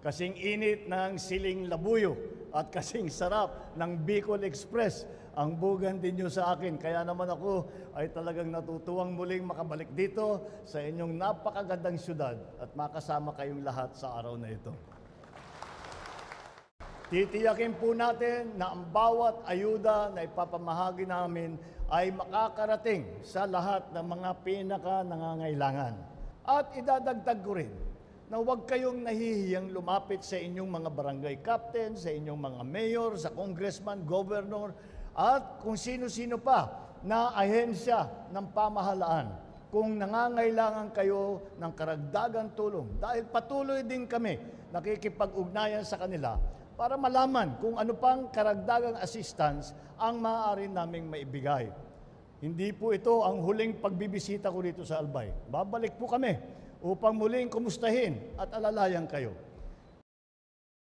kasing init ng siling labuyo at kasing sarap ng Bicol Express ang bugandi niyo sa akin. Kaya naman ako ay talagang natutuwang muling makabalik dito sa inyong napakagandang syudad at makasama kayong lahat sa araw na ito. Titiyakin po natin na ang bawat ayuda na ipapamahagi namin ay makakarating sa lahat ng mga pinaka-nangangailangan. At idadagdag ko rin na huwag kayong nahihiyang lumapit sa inyong mga barangay captain, sa inyong mga mayor, sa congressman, governor, at kung sino-sino pa na ahensya ng pamahalaan. Kung nangangailangan kayo ng karagdagang tulong, dahil patuloy din kami nakikipag-ugnayan sa kanila para malaman kung ano pang karagdagang assistance ang maaari naming maibigay. Hindi po ito ang huling pagbibisita ko dito sa Albay. Babalik po kami upang muling kumustahin at alalayan kayo.